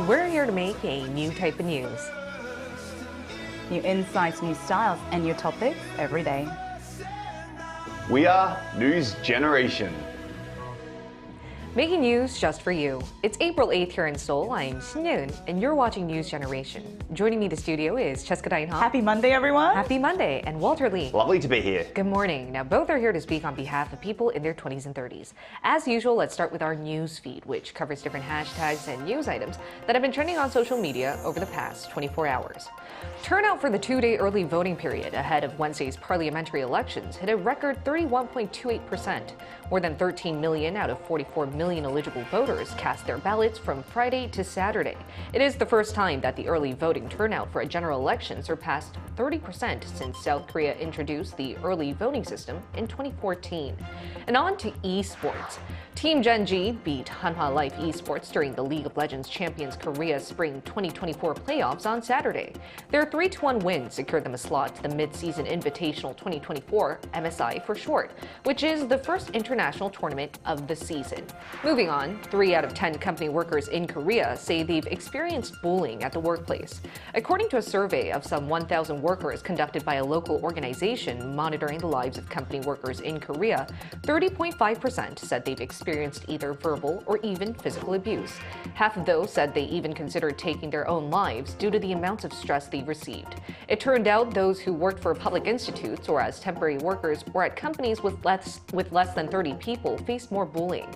We're here to make a new type of news. New insights, new styles, and new topics every day. We are News Generation. Making news just for you. It's April 8th here in Seoul. I'm Shinyoon, and you're watching News Generation. Joining me in the studio is Cheska Dainha. Happy Monday, everyone. Happy Monday, and Walter Lee. Lovely to be here. Good morning. Now, both are here to speak on behalf of people in their 20s and 30s. As usual, let's start with our news feed, which covers different hashtags and news items that have been trending on social media over the past 24 hours. Turnout for the two-day early voting period ahead of Wednesday's parliamentary elections hit a record 31.28%. More than 13 million out of 44 million eligible voters cast their ballots from Friday to Saturday. It is the first time that the early voting turnout for a general election surpassed 30% since South Korea introduced the early voting system in 2014. And on to esports. Team Gen G beat Hanwha Life Esports during the League of Legends Champions Korea Spring 2024 playoffs on Saturday. Their 3-1 win secured them a slot to the Mid-Season Invitational 2024, MSI for short, which is the first international tournament of the season. Moving on, 3 out of 10 company workers in Korea say they've experienced bullying at the workplace. According to a survey of some 1,000 workers conducted by a local organization monitoring the lives of company workers in Korea, 30.5% said they've experienced either verbal or even physical abuse. Half of those said they even considered taking their own lives due to the amounts of stress they received. It turned out those who worked for public institutes or as temporary workers or at companies with less than 30 people faced more bullying.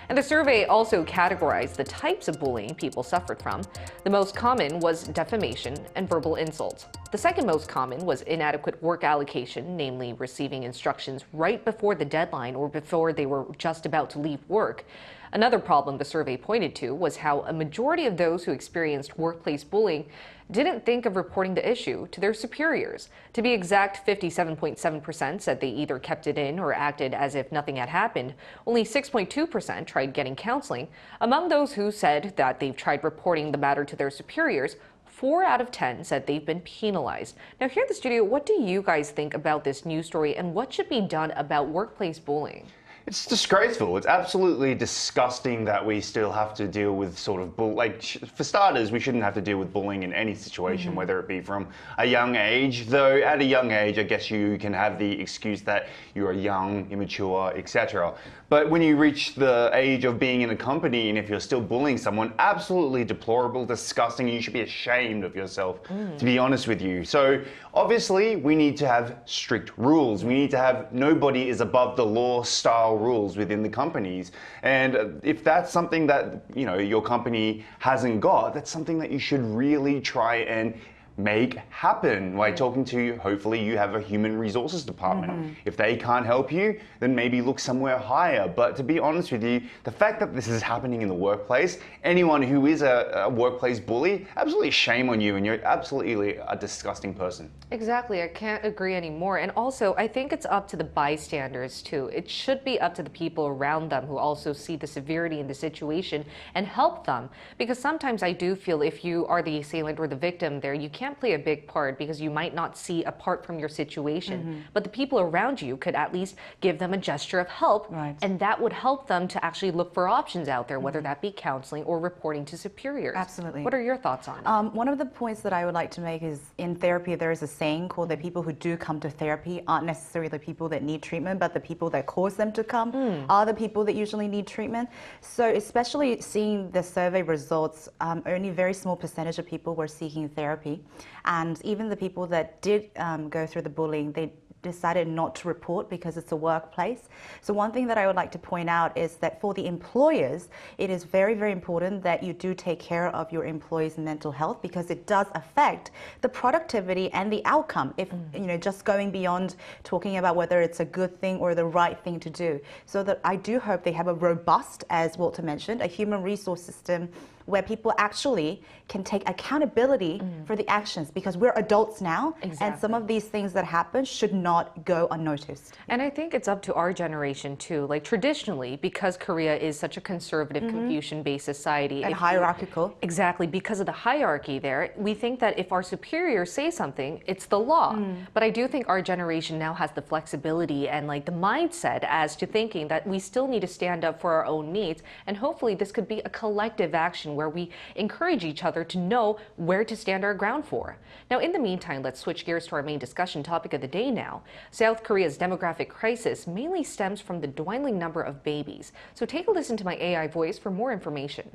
And the survey also categorized the types of bullying people suffered from. The most common was defamation and verbal insults. The second most common was inadequate work allocation, namely receiving instructions right before the deadline or before they were just about to leave work. Another problem the survey pointed to was how a majority of those who experienced workplace bullying didn't think of reporting the issue to their superiors. To be exact, 57.7% said they either kept it in or acted as if nothing had happened. Only 6.2% tried getting counseling. Among those who said that they've tried reporting the matter to their superiors, 4 out of 10 said they've been penalized. Now, here in the studio, what do you guys think about this news story and what should be done about workplace bullying? It's disgraceful. It's absolutely disgusting that we still have to deal with sort of for starters, we shouldn't have to deal with bullying in any situation, whether it be from a young age. Though at a young age, I guess you can have the excuse that you're young, immature, etc. But when you reach the age of being in a company and if you're still bullying someone, absolutely deplorable, disgusting. You should be ashamed of yourself, to be honest with you. So obviously, we need to have strict rules. We need to have nobody is above the law style rules within the companies. And if that's something that, you know, your company hasn't got, that's something that you should really try and make happen by talking to, hopefully you have a human resources department. If they can't help you, then maybe look somewhere higher. But to be honest with you, the fact that this is happening in the workplace, anyone who is a workplace bully, absolutely shame on you, and you're absolutely a disgusting person. Exactly, I can't agree anymore. And also, I think it's up to the bystanders too. It should be up to the people around them who also see the severity in the situation and help them. Because sometimes I do feel if you are the assailant or the victim there, you can't play a big part because you might not see apart from your situation. But the people around you could at least give them a gesture of help, and that would help them to actually look for options out there, whether that be counseling or reporting to superiors. Absolutely. What are your thoughts on it? One of the points that I would like to make is in therapy, there is a saying called that people who do come to therapy aren't necessarily the people that need treatment, but the people that cause them to come are the people that usually need treatment. So especially seeing the survey results, only a very small percentage of people were seeking therapy. And even the people that did go through the bullying, they decided not to report because it's a workplace. So one thing that I would like to point out is that for the employers, it is very, very important that you do take care of your employees' mental health because it does affect the productivity and the outcome. If, you know, just going beyond talking about whether it's a good thing or the right thing to do. So that I do hope they have a robust, as Walter mentioned, a human resource system where people actually can take accountability for the actions because we're adults now and some of these things that happen should not go unnoticed. And I think it's up to our generation too. Like traditionally, because Korea is such a conservative, Confucian-based society. And hierarchical. Exactly. Because of the hierarchy there, we think that if our superiors say something, it's the law. But I do think our generation now has the flexibility and like the mindset as to thinking that we still need to stand up for our own needs. And hopefully this could be a collective action where we encourage each other to know where to stand our ground for. Now, in the meantime, let's switch gears to our main discussion topic of the day now. South Korea's demographic crisis mainly stems from the dwindling number of babies. So take a listen to my AI voice for more information.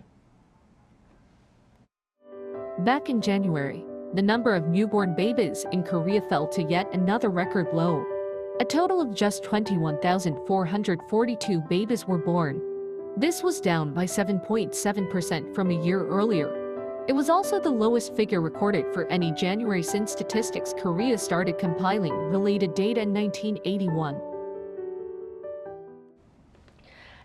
Back in January, the number of newborn babies in Korea fell to yet another record low. A total of just 21,442 babies were born. This was down by 7.7% from a year earlier. It was also the lowest figure recorded for any January since Statistics Korea started compiling related data in 1981.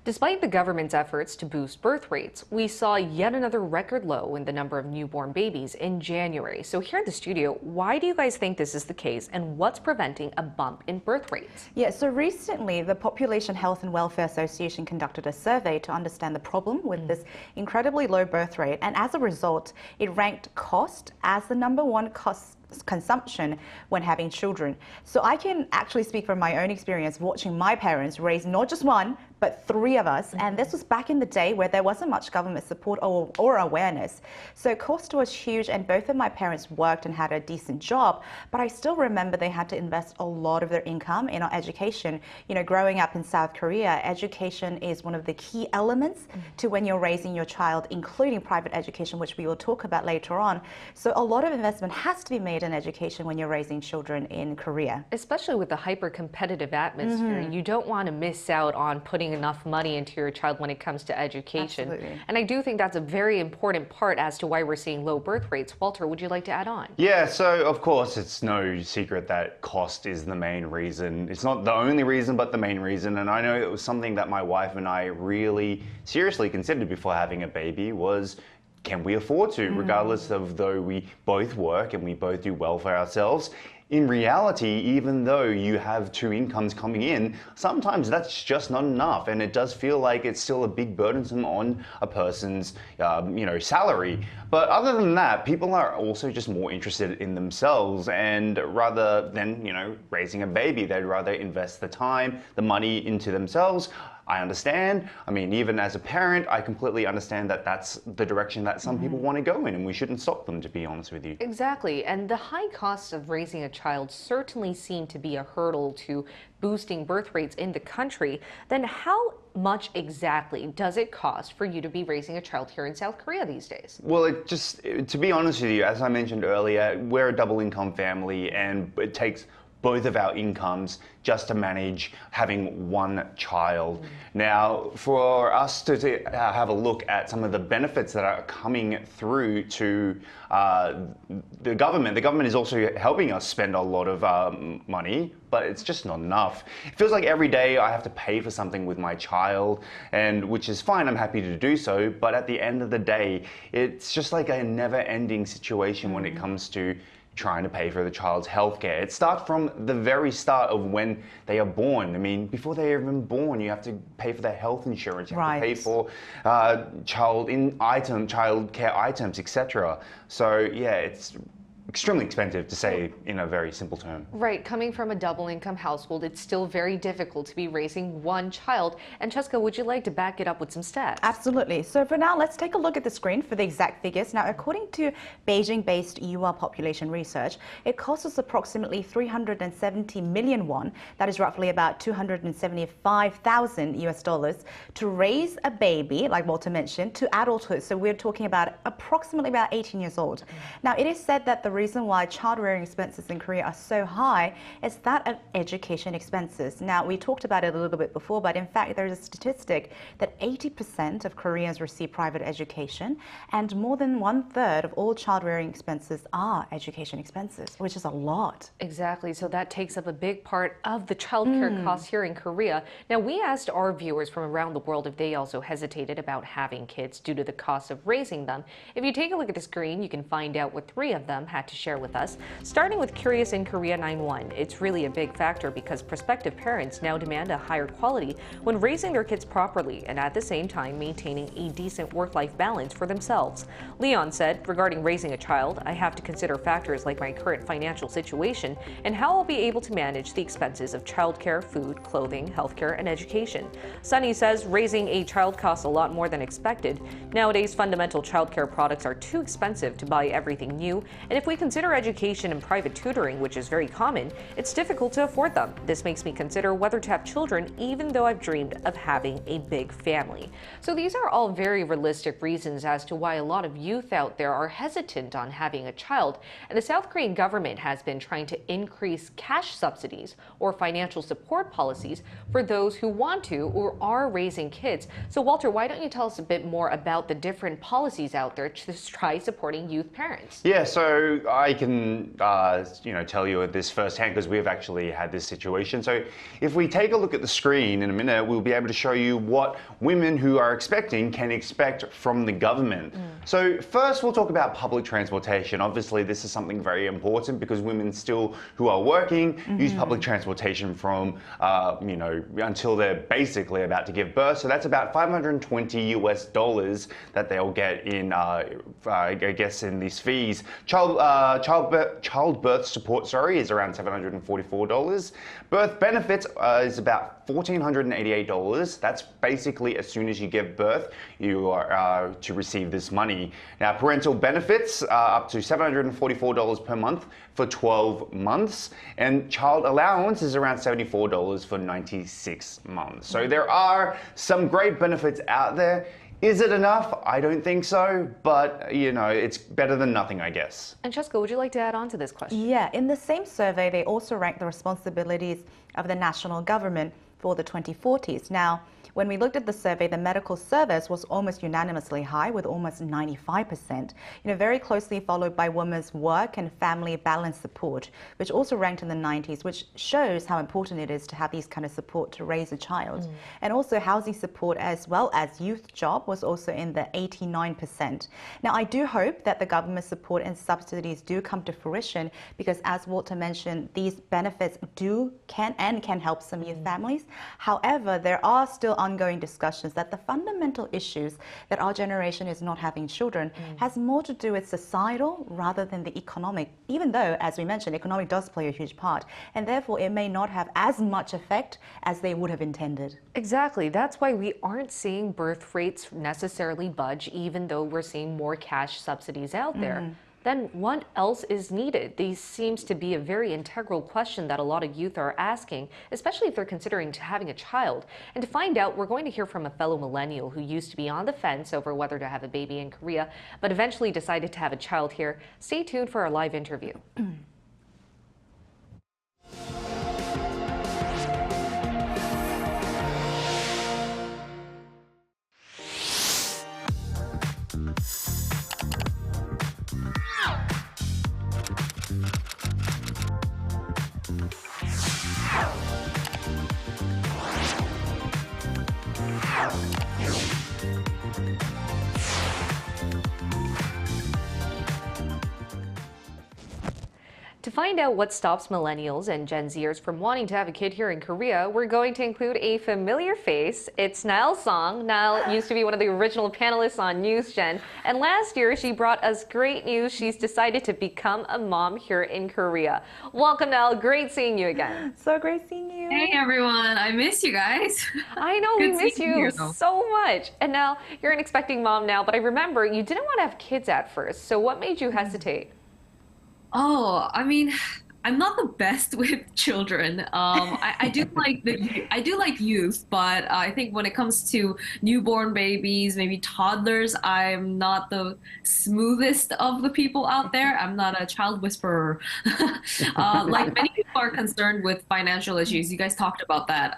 Despite the government's efforts to boost birth rates, we saw yet another record low in the number of newborn babies in January. So here in the studio, why do you guys think this is the case, and what's preventing a bump in birth rates? Yeah, so recently the Population Health and Welfare Association conducted a survey to understand the problem with this incredibly low birth rate, and as a result, it ranked cost as the #1 cost consumption when having children. So I can actually speak from my own experience watching my parents raise not just one, but 3 of us. And this was back in the day where there wasn't much government support or awareness. So cost was huge, and both of my parents worked and had a decent job. But I still remember they had to invest a lot of their income in our education. You know, growing up in South Korea, education is one of the key elements to when you're raising your child, including private education, which we will talk about later on. So a lot of investment has to be made in education when you're raising children in Korea. Especially with the hyper-competitive atmosphere, you don't want to miss out on putting enough money into your child when it comes to education. Absolutely. And I do think that's a very important part as to why we're seeing low birth rates. Walter, would you like to add on? Yeah, so of course it's no secret that cost is the main reason. It's not the only reason, but the main reason. And I know it was something that my wife and I really seriously considered before having a baby was, can we afford to, regardless of though we both work and we both do well for ourselves. In reality, even though you have 2 incomes coming in, sometimes that's just not enough, and it does feel like it's still a big burdensome on a person's, salary. But other than that, people are also just more interested in themselves, and rather than, raising a baby, they'd rather invest the time, the money into themselves. I understand. I mean, even as a parent, I completely understand that that's the direction that some people want to go in, and we shouldn't stop them, to be honest with you. Exactly. And the high costs of raising a child certainly seem to be a hurdle to boosting birth rates in the country. Then how much exactly does it cost for you to be raising a child here in South Korea these days? Well, to be honest with you, as I mentioned earlier, we're a double income family, and it takes both of our incomes just to manage having 1 child. Now, for us to have a look at some of the benefits that are coming through to the government is also helping us spend a lot of money, but it's just not enough. It feels like every day I have to pay for something with my child, and which is fine, I'm happy to do so, but at the end of the day, it's just like a never-ending situation when it comes to trying to pay for the child's healthcare. It starts from the very start of when they are born. I mean, before they're even born, you have to pay for their health insurance, you have to pay for childcare items, etc. So yeah, it's extremely expensive, to say in a very simple term. Right, coming from a double income household, it's still very difficult to be raising 1 child. And Cheska, would you like to back it up with some stats? Absolutely. So for now, let's take a look at the screen for the exact figures. Now, according to Beijing-based UR population research, it costs us approximately 370 million won, that is roughly about 275,000 US dollars, to raise a baby, like Walter mentioned, to adulthood. So we're talking about approximately about 18 years old. Now, it is said that the reason why child-rearing expenses in Korea are so high is that of education expenses. Now, we talked about it a little bit before, but in fact, there is a statistic that 80% of Koreans receive private education, and more than 1/3 of all child-rearing expenses are education expenses, which is a lot. Exactly. So that takes up a big part of the childcare costs here in Korea. Now, we asked our viewers from around the world if they also hesitated about having kids due to the cost of raising them. If you take a look at the screen, you can find out what 3 of them had to share with us. Starting with Curious in Korea 9-1, it's really a big factor because prospective parents now demand a higher quality when raising their kids properly and at the same time maintaining a decent work-life balance for themselves. Leon said, regarding raising a child, I have to consider factors like my current financial situation and how I'll be able to manage the expenses of childcare, food, clothing, healthcare, and education. Sunny says raising a child costs a lot more than expected. Nowadays, fundamental childcare products are too expensive to buy everything new, and if we consider education and private tutoring, which is very common, it's difficult to afford them. This makes me consider whether to have children, even though I've dreamed of having a big family. So these are all very realistic reasons as to why a lot of youth out there are hesitant on having a child, and the South Korean government has been trying to increase cash subsidies or financial support policies for those who want to or are raising kids. So Walter, why don't you tell us a bit more about the different policies out there to try supporting youth parents? Yeah, so I can tell you this firsthand because we've actually had this situation. So if we take a look at the screen in a minute, we'll be able to show you what women who are expecting can expect from the government. So first we'll talk about public transportation. Obviously this is something very important because women still who are working use public transportation from until they're basically about to give birth. So that's about $520 that they'll get in I guess in these fees. Childbirth support is around $744. Birth benefits is about $1,488. That's basically as soon as you give birth, you are to receive this money. Now, parental benefits are up to $744 per month for 12 months, and child allowance is around $74 for 96 months. So there are some great benefits out there. Is it enough? I don't think so, but it's better than nothing, I guess. And Cheska, would you like to add on to this question? Yeah, in the same survey, they also ranked the responsibilities of the national government for the 2040s. Now, when we looked at the survey, the medical service was almost unanimously high with almost 95%, very closely followed by women's work and family balance support, which also ranked in the 90s, which shows how important it is to have these kind of support to raise a child. And also housing support as well as youth job was also in the 89%. Now, I do hope that the government support and subsidies do come to fruition because as Walter mentioned, these benefits can help some youth families. However, there are still ongoing discussions that the fundamental issues that our generation is not having children has more to do with societal rather than the economic, even though, as we mentioned, economic does play a huge part, and therefore it may not have as much effect as they would have intended. Exactly. That's why we aren't seeing birth rates necessarily budge, even though we're seeing more cash subsidies out there. Then what else is needed? These seems to be a very integral question that a lot of youth are asking, especially if they're considering having a child. And to find out, we're going to hear from a fellow millennial who used to be on the fence over whether to have a baby in Korea, but eventually decided to have a child here. Stay tuned for our live interview. To find out what stops millennials and Gen Zers from wanting to have a kid here in Korea, we're going to include a familiar face. It's Niall Song. Niall used to be one of the original panelists on NewsGen, and last year she brought us great news. She's decided to become a mom here in Korea. Welcome, Niall. Great seeing you again. So great seeing you. Hey everyone, I miss you guys. I know, we miss seeing you so much. And now you're an expecting mom now, but I remember you didn't want to have kids at first. So what made you hesitate? Oh, I mean, I'm not the best with children. I do like youth, but I think when it comes to newborn babies, maybe toddlers, I'm not the smoothest of the people out there. I'm not a child whisperer. Like many people are concerned with financial issues. You guys talked about that.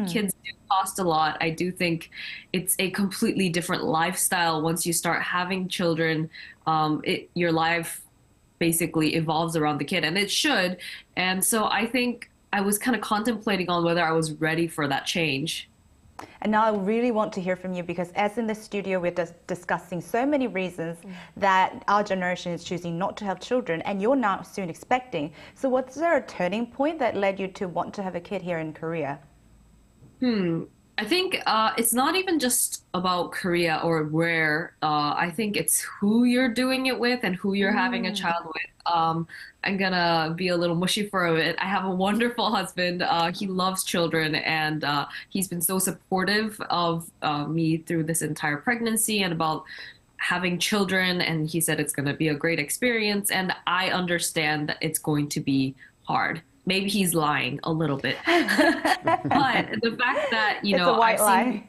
Kids do cost a lot. I do think it's a completely different lifestyle once you start having children. Your life basically evolves around the kid, and it should. And so I think I was kind of contemplating on whether I was ready for that change. And now I really want to hear from you because as in the studio, we're discussing so many reasons that our generation is choosing not to have children and you're now soon expecting. So was there a turning point that led you to want to have a kid here in Korea? I think it's not even just about Korea or where. I think it's who you're doing it with and who you're having a child with. I'm gonna be a little mushy for a bit. I have a wonderful husband. He loves children and he's been so supportive of me through this entire pregnancy and about having children. And he said it's gonna be a great experience. And I understand that it's going to be hard. Maybe he's lying a little bit. But the fact that, It's a white lie.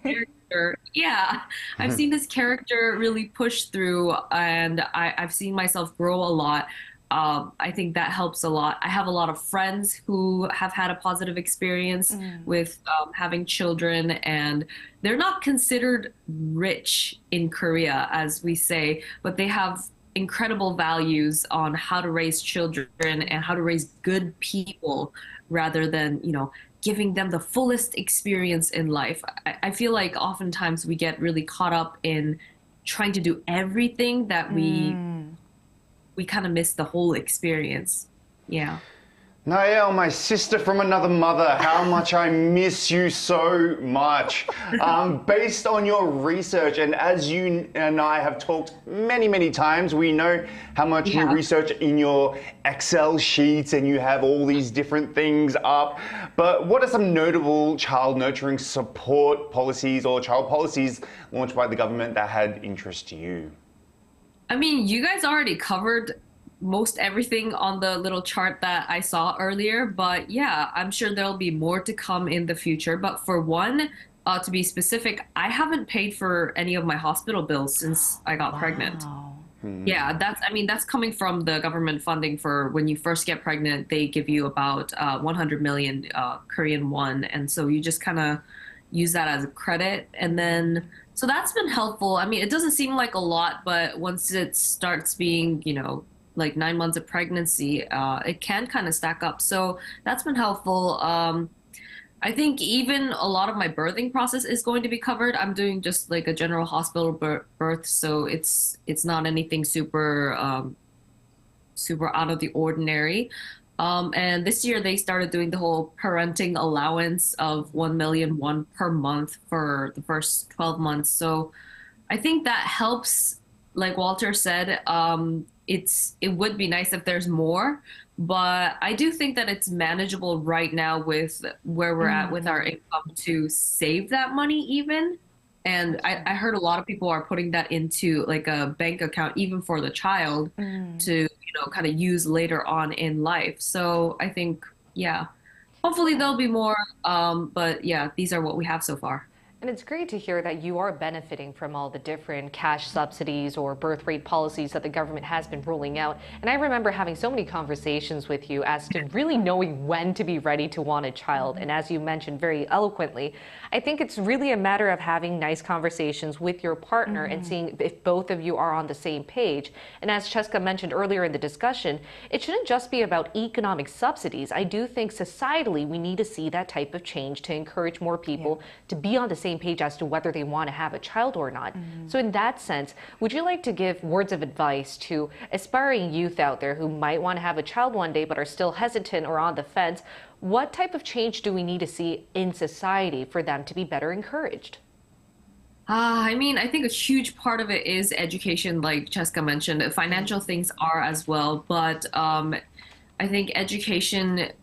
I've seen this character really push through and I've seen myself grow a lot. I think that helps a lot. I have a lot of friends who have had a positive experience with having children, and they're not considered rich in Korea, as we say, but they have incredible values on how to raise children and how to raise good people rather than, giving them the fullest experience in life. I feel like oftentimes we get really caught up in trying to do everything that we kind of miss the whole experience. Yeah. Nael, my sister from another mother, how much I miss you so much. Based on your research, and as you and I have talked many, many times, we know how much you research in your Excel sheets and you have all these different things up. But what are some notable child nurturing support policies or child policies launched by the government that had interest to you? I mean, you guys already covered most everything on the little chart that I saw earlier, but yeah, I'm sure there'll be more to come in the future. But for one, to be specific, I haven't paid for any of my hospital bills since I got pregnant. Yeah, that's coming from the government funding for when you first get pregnant. They give you about 100 million Korean won, and so you just kind of use that as a credit, and then so that's been helpful. I mean, it doesn't seem like a lot, but once it starts being, like 9 months of pregnancy, it can kind of stack up. So that's been helpful. I think even a lot of my birthing process is going to be covered. I'm doing just like a general hospital birth, so it's not anything super out of the ordinary. And this year they started doing the whole parenting allowance of 1 million won per month for the first 12 months. So I think that helps. Like Walter said, it would be nice if there's more, but I do think that it's manageable right now with where we're at with our income to save that money even. And I heard a lot of people are putting that into like a bank account, even for the child to, kind of use later on in life. So I think, hopefully there'll be more. But yeah, these are what we have so far. And it's great to hear that you are benefiting from all the different cash subsidies or birth rate policies that the government has been rolling out. And I remember having so many conversations with you as to really knowing when to be ready to want a child. And as you mentioned very eloquently, I think it's really a matter of having nice conversations with your partner and seeing if both of you are on the same page. And as Cheska mentioned earlier in the discussion, it shouldn't just be about economic subsidies. I do think societally we need to see that type of change to encourage more people to be on the same page as to whether they want to have a child or not. So in that sense, would you like to give words of advice to aspiring youth out there who might want to have a child one day but are still hesitant or on the fence? What type of change do we need to see in society for them to be better encouraged? I mean, I think a huge part of it is education, like Cheska mentioned. Financial things are as well, but I think education,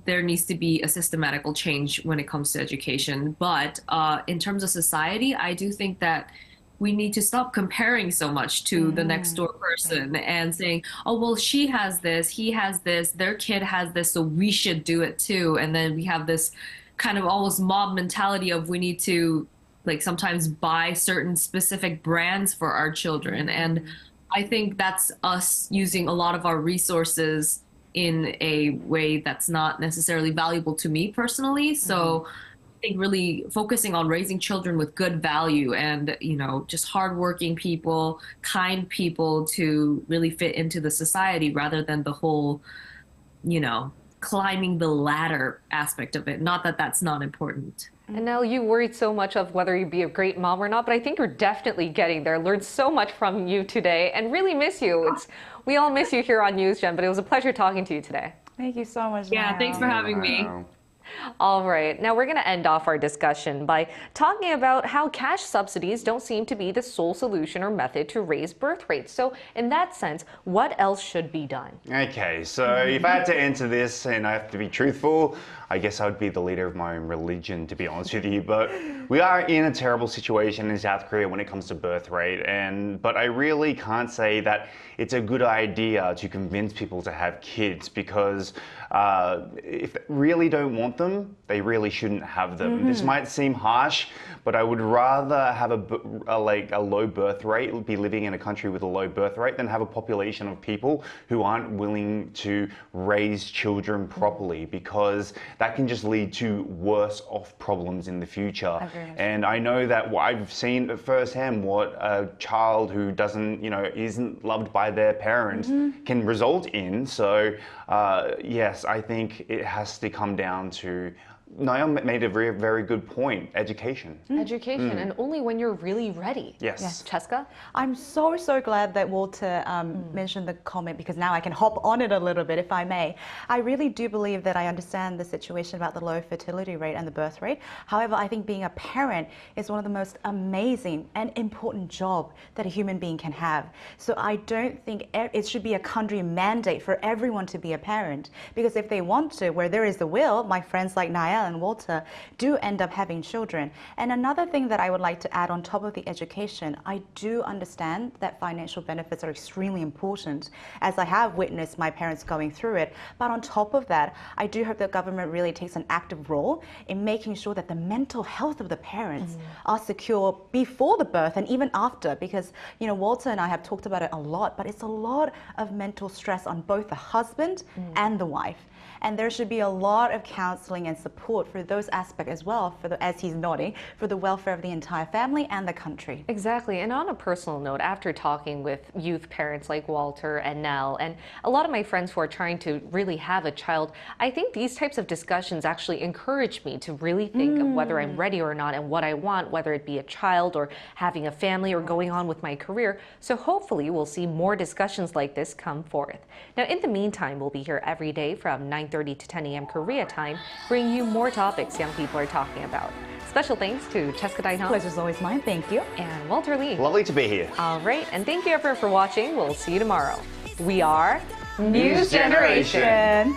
there needs to be a systematical change when it comes to education. But in terms of society, I do think that we need to stop comparing so much to the next door person and saying, oh, well, she has this, he has this, their kid has this, so we should do it too. And then we have this kind of almost mob mentality of we need to like sometimes buy certain specific brands for our children. And I think that's us using a lot of our resources in a way that's not necessarily valuable to me personally. So I think really focusing on raising children with good value and, just hardworking people, kind people to really fit into the society rather than the whole, climbing the ladder aspect of it. Not that that's not important. And Nell, you worried so much of whether you'd be a great mom or not, but I think you're definitely getting there. Learned so much from you today and really miss you. We all miss you here on NewsGen, but it was a pleasure talking to you today. Thank you so much. Yeah, Niall. thanks for having me. All right, now we're going to end off our discussion by talking about how cash subsidies don't seem to be the sole solution or method to raise birth rates. So in that sense, what else should be done? Okay, so if I had to answer this and I have to be truthful, I guess I would be the leader of my own religion, to be honest with you. But we are in a terrible situation in South Korea when it comes to birth rate. But I really can't say that it's a good idea to convince people to have kids, because if they really don't want them, they really shouldn't have them. This might seem harsh, but I would rather have a low birth rate, be living in a country with a low birth rate, than have a population of people who aren't willing to raise children properly, because that can just lead to worse off problems in the future. And I know that I've seen firsthand what a child who isn't loved by their parents can result in. So yes, I think it has to come down to, Niall made a very, very good point. Education. Education, and only when you're really ready. Yes. Cheska? I'm so glad that Walter mentioned the comment, because now I can hop on it a little bit, if I may. I really do believe that I understand the situation about the low fertility rate and the birth rate. However, I think being a parent is one of the most amazing and important job that a human being can have. So I don't think it should be a country mandate for everyone to be a parent, because if they want to, where there is the will, my friends like Niall and Walter do end up having children. And another thing that I would like to add on top of the education, I do understand that financial benefits are extremely important, as I have witnessed my parents going through it. But on top of that, I do hope the government really takes an active role in making sure that the mental health of the parents are secure before the birth and even after, because Walter and I have talked about it a lot, but it's a lot of mental stress on both the husband and the wife. And there should be a lot of counseling and support for those aspects as well, as he's nodding, for the welfare of the entire family and the country. Exactly. And on a personal note, after talking with youth parents like Walter and Nell, and a lot of my friends who are trying to really have a child, I think these types of discussions actually encourage me to really think of whether I'm ready or not and what I want, whether it be a child or having a family or going on with my career. So hopefully we'll see more discussions like this come forth. Now, in the meantime, we'll be here every day from 9:30 to 10 a.m. Korea time, bringing you more topics young people are talking about. Special thanks to Cheska Dainong. Pleasure's always mine, thank you. And Walter Lee. Lovely to be here. All right, and thank you everyone for watching. We'll see you tomorrow. We are News Generation.